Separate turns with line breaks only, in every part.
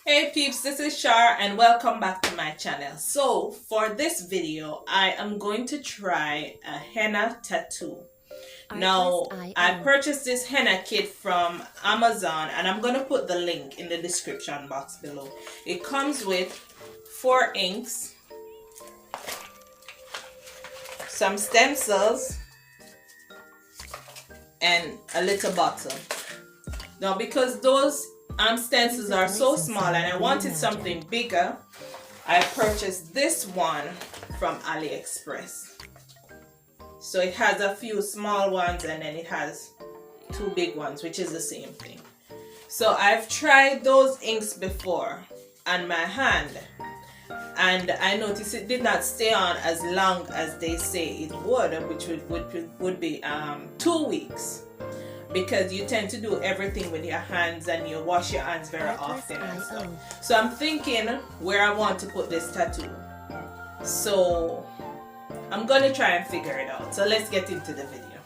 Hey peeps, this is Shar and welcome back to my channel. So for this video, I am going to try a henna tattoo. Now, I purchased this henna kit from Amazon and I'm going to put the link in the description box below. It comes with 4 inks, some stencils, and a little bottle. Now because those stencils are so small and I wanted something bigger, I purchased this one from AliExpress. So it has a few small ones and then it has 2 big ones, which is the same thing. So I've tried those inks before on my hand and I noticed it did not stay on as long as they say it would, which would be 2 weeks. Because you tend to do everything with your hands and you wash your hands very often and stuff. So I'm thinking where I want to put this tattoo. So I'm gonna try and figure it out. So let's get into the video.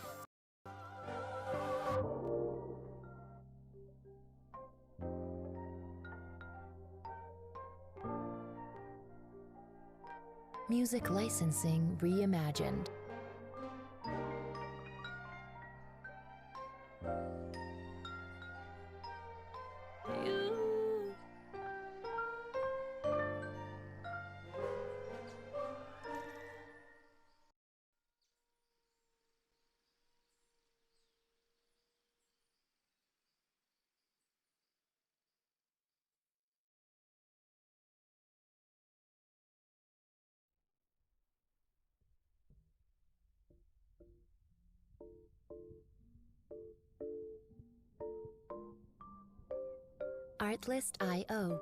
Music licensing reimagined. Artlist.io.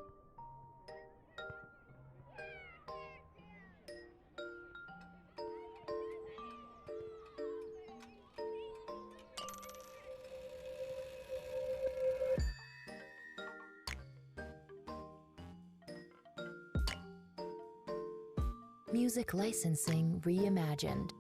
Music licensing reimagined.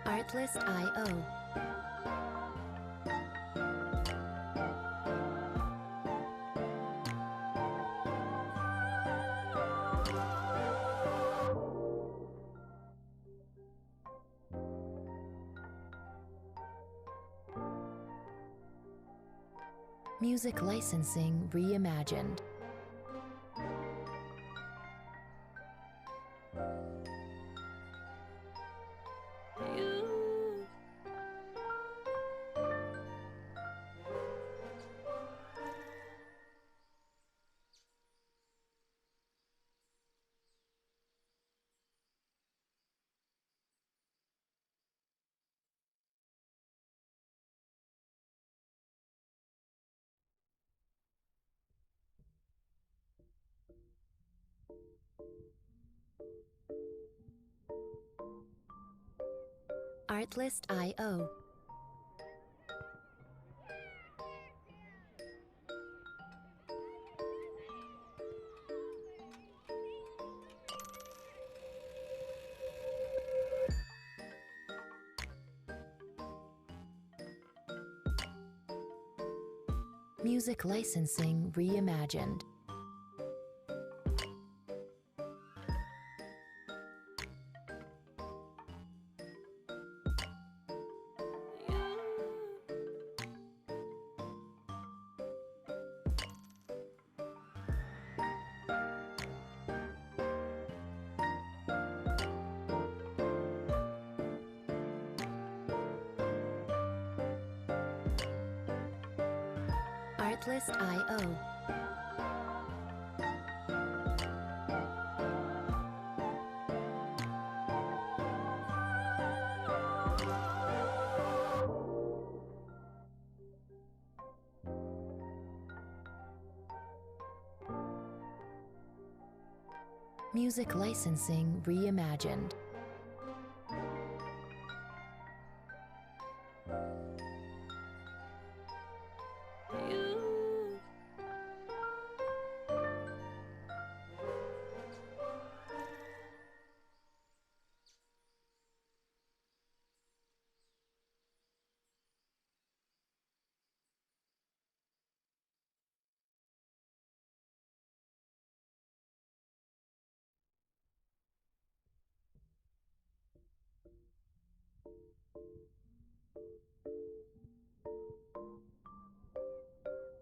Artlist.io. Music licensing reimagined. Artlist.io. Music licensing reimagined. Artlist.io. Music licensing reimagined.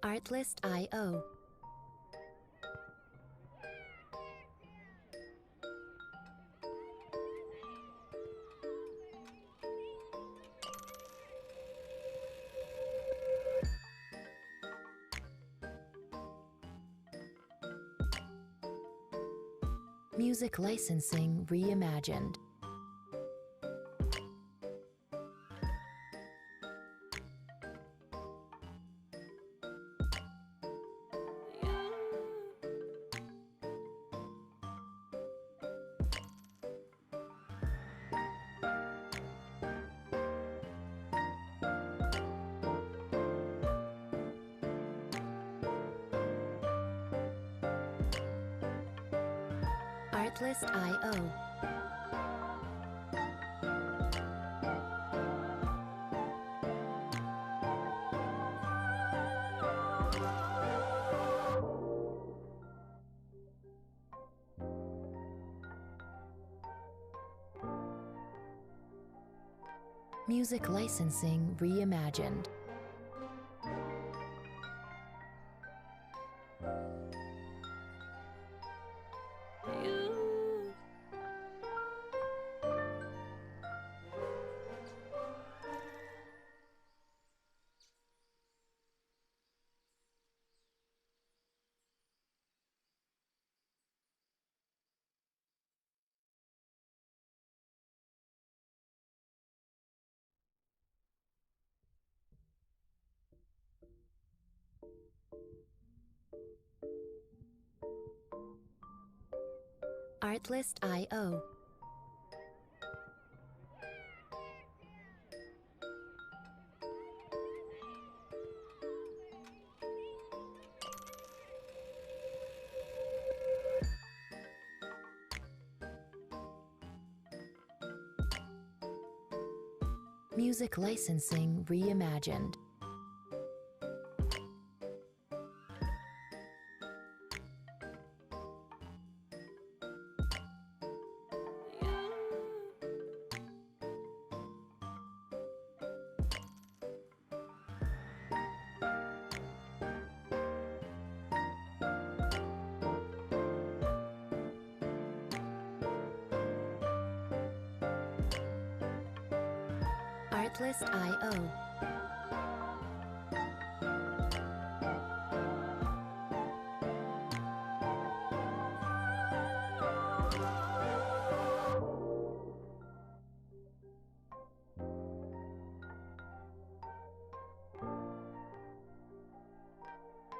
Artlist.io. Music licensing reimagined. Artlist.io. Music licensing reimagined. Artlist.io. Music licensing reimagined. Artlist.io.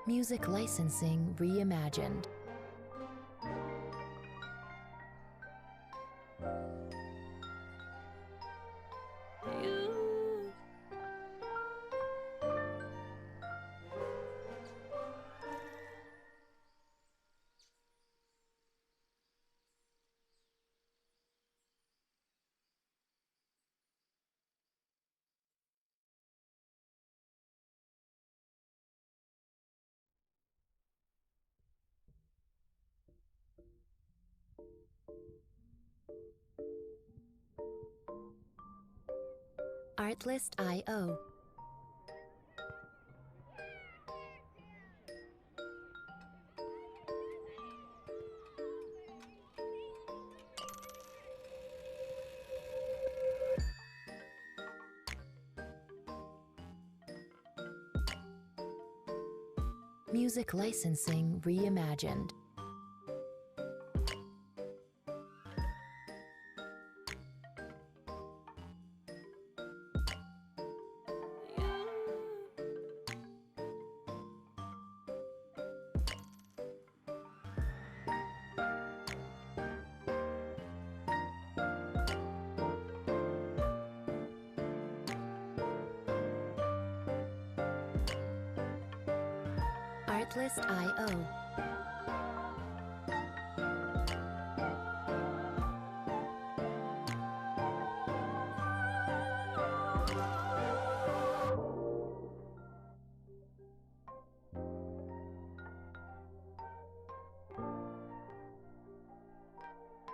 Music licensing reimagined. Artlist.io. Music licensing reimagined. Artlist.io.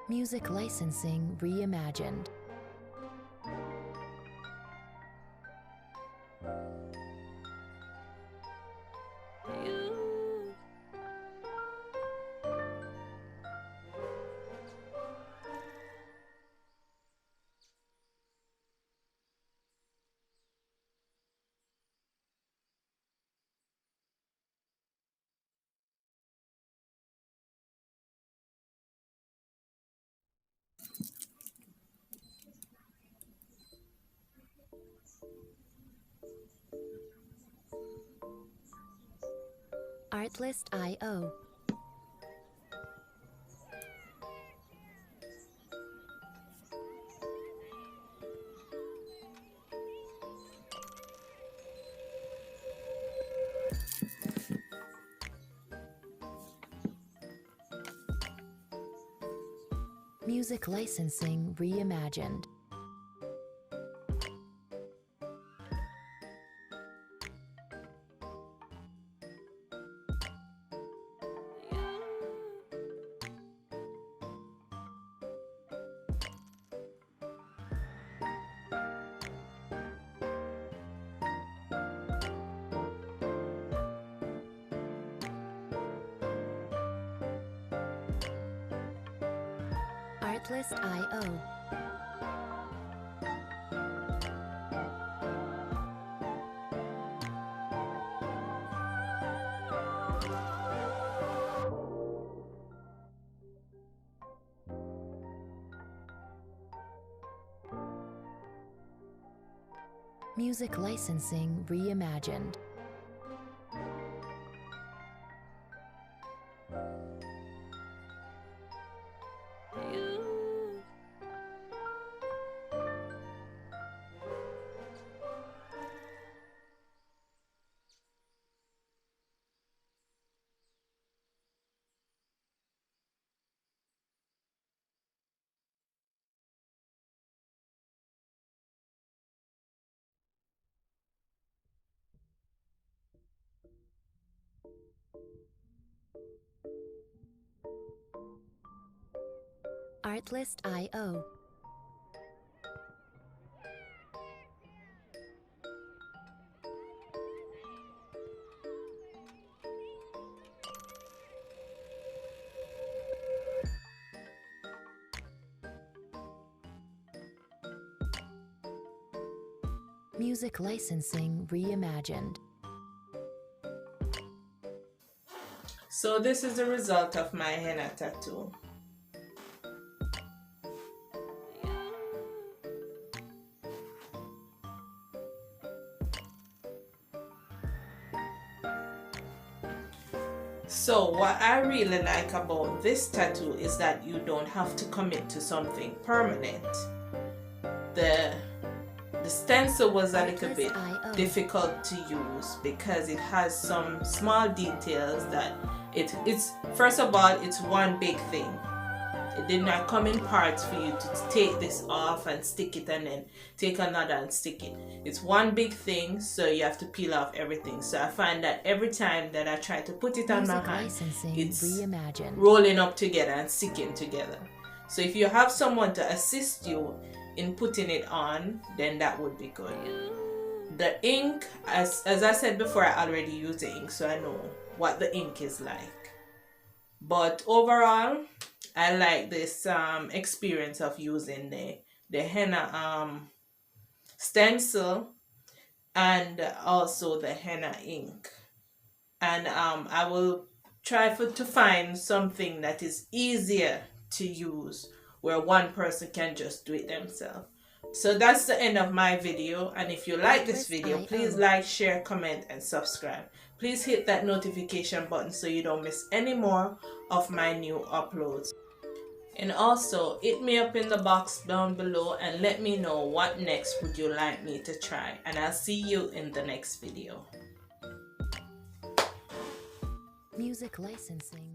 Music licensing reimagined. Artlist.io. Music licensing reimagined. Artlist.io. Music licensing reimagined. Artlist.io. Music licensing reimagined.
So this is the result of my henna tattoo. So what I really like about this tattoo is that you don't have to commit to something permanent. The stencil was a little bit difficult to use because it has some small details that it's first of all, it's one big thing. It did not come in parts for you to take this off and stick it and then take another and stick it. It's one big thing, so you have to peel off everything. So I find that every time that I try to put it on my hand, it's rolling up together and sticking together. So if you have someone to assist you in putting it on, then that would be good. The ink, as I said before, I already used the ink, so I know what the ink is like. But overall, I like this experience of using the henna stencil and also the henna ink. And I will try to find something that is easier to use where one person can just do it themselves. So that's the end of my video, and if you like this video, please like, share, comment and subscribe. Please hit that notification button so you don't miss any more of my new uploads. And also hit me up in the box down below and let me know what next would you like me to try, and I'll see you in the next video.
Music licensing.